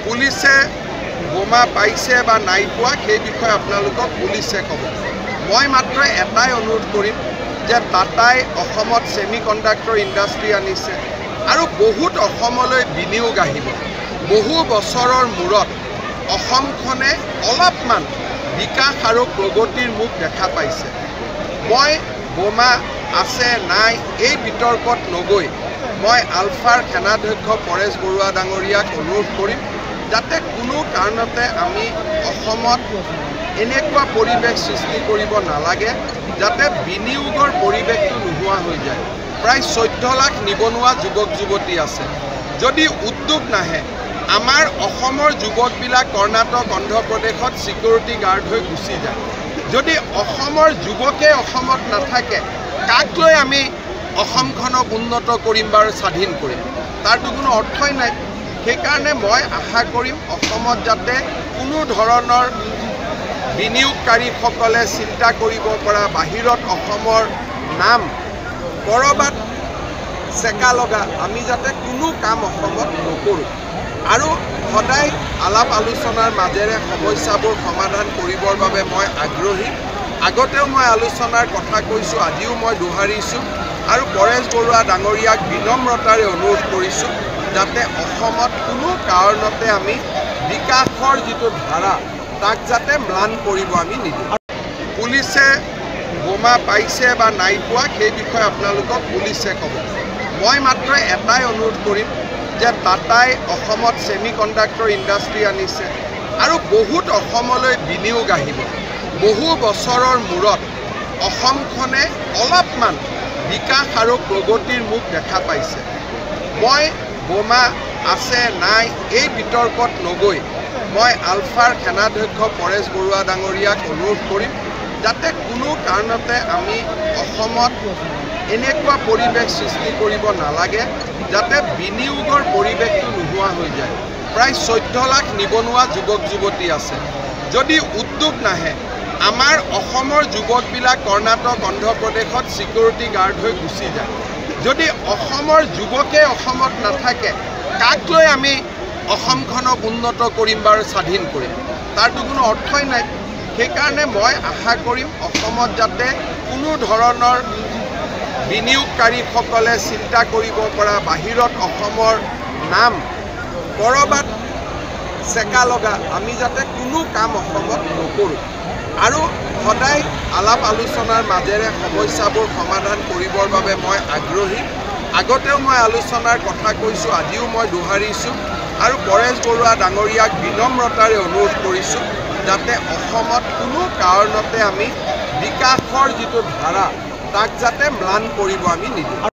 পুলিচে বোমা পাইছে বা নাই পোৱা সেই বিষয়ে আপোনালোকক পুলিচে ক'ব। মই মাত্ৰ এটাই অনুৰোধ কৰিম যে টাটাই অসমত ছেমি কণ্ডাক্টৰ ইণ্ডাষ্ট্ৰি আনিছে আৰু বহুত অসমলৈ বিনিয়োগ আহিব। বহু বছৰৰ মূৰত অসমখনে অলপমান বিকাশ আৰু প্ৰগতিৰ মুখ দেখা পাইছে। মই বোমা আছে নাই এই বিতৰ্কত নগৈ মই আলফাৰ সেনাধ্যক্ষ পৰেশ বৰুৱা ডাঙৰীয়াক অনুৰোধ কৰিম যাতে কোনো কাৰণতে আমি অসমত এনেকুৱা পৰিৱেশ সৃষ্টি কৰিব নালাগে যাতে বিনিয়োগৰ পৰিৱেশটো নোহোৱা হৈ যায়। প্ৰায় 14 লাখ নিবনুৱা যুৱক যুৱতী আছে। যদি উদ্যোগ নাহে আমাৰ অসমৰ যুৱকবিলাক কৰ্ণাটক অন্ধ্ৰপ্ৰদেশত সিকিউৰিটি গাৰ্ড হৈ গুচি যায়। যদি অসমৰ যুৱকে অসমত নাথাকে কাক লৈ আমি অসমখনক উন্নত কৰিম বা স্বাধীন কৰিম? তাৰতো কোনো অৰ্থই নাই। সেইকাৰণে মই আশা কৰিম অসমত যাতে কোনো ধৰণৰ বিনিয়োগকাৰীসকলে চিন্তা কৰিব পৰা বাহিৰত অসমৰ নাম ক'ৰবাত চেকা লগা আমি যাতে কোনো কাম অসমত নকৰোঁ আৰু সদায় আলাপ আলোচনাৰ মাজেৰে সমস্যাবোৰ সমাধান কৰিবৰ বাবে মই আগ্ৰহী। আগতেও মই আলোচনাৰ কথা কৈছোঁ, আজিও মই দোহাৰিছোঁ আৰু পৰেশ বৰুৱা ডাঙৰীয়াক বিনম্ৰতাৰে অনুৰোধ কৰিছোঁ যাতে অসমত কোনো কাৰণতে আমি বিকাশৰ যিটো ধাৰা তাক যাতে ম্লান কৰিব আমি নিদিওঁ। পুলিচে বোমা পাইছে বা নাই পোৱা সেই বিষয়ে আপোনালোকক পুলিচে ক'ব। মই মাত্ৰ এটাই অনুৰোধ কৰিম যে টাটাই অসমত ছেমি কণ্ডাক্টৰ ইণ্ডাষ্ট্ৰি আনিছে আৰু বহুত অসমলৈ বিনিয়োগ আহিব। বহু বছৰৰ মূৰত অসমখনে অলপমান বিকাশ আৰু প্ৰগতিৰ মুখ দেখা পাইছে। মই বোমা আছে নাই এই বিতৰ্কত নগৈ মই আলফাৰ সেনাধ্যক্ষ পৰেশ বৰুৱা ডাঙৰীয়াক অনুৰোধ কৰিম যাতে কোনো কাৰণতে আমি অসমত এনেকুৱা পৰিৱেশ সৃষ্টি কৰিব নালাগে যাতে বিনিয়োগৰ পৰিৱেশটো নোহোৱা হৈ যায়। প্ৰায় 14 লাখ নিবনুৱা যুৱক যুৱতী আছে। যদি উদ্যোগ নাহে আমাৰ অসমৰ যুৱকবিলাক কৰ্ণাটক অন্ধ্ৰপ্ৰদেশত সিকিউৰিটি গাৰ্ড হৈ গুচি যায়। যদি অসমৰ যুৱকে অসমত নাথাকে কাক লৈ আমি অসমখনক উন্নত কৰিম বা স্বাধীন কৰিম? তাৰতো কোনো অৰ্থই নাই। সেইকাৰণে মই আশা কৰিম অসমত যাতে কোনো ধৰণৰ বিনিয়োগকাৰীসকলে চিন্তা কৰিব পৰা বাহিৰত অসমৰ নাম ক'ৰবাত চেকা লগা আমি যাতে কোনো কাম অসমত নকৰোঁ আৰু সদায় আলাপ আলোচনাৰ মাজেৰে সমস্যাবোৰ সমাধান কৰিবৰ বাবে মই আগ্ৰহী। আগতেও মই আলোচনাৰ কথা কৈছোঁ, আজিও মই দোহাৰিছোঁ আৰু পৰেশ বৰুৱা ডাঙৰীয়াক বিনম্ৰতাৰে অনুৰোধ কৰিছোঁ যাতে অসমত কোনো কাৰণতে আমি বিকাশৰ যিটো ধাৰা তাক যাতে ম্লান কৰিব আমি নিদিওঁ।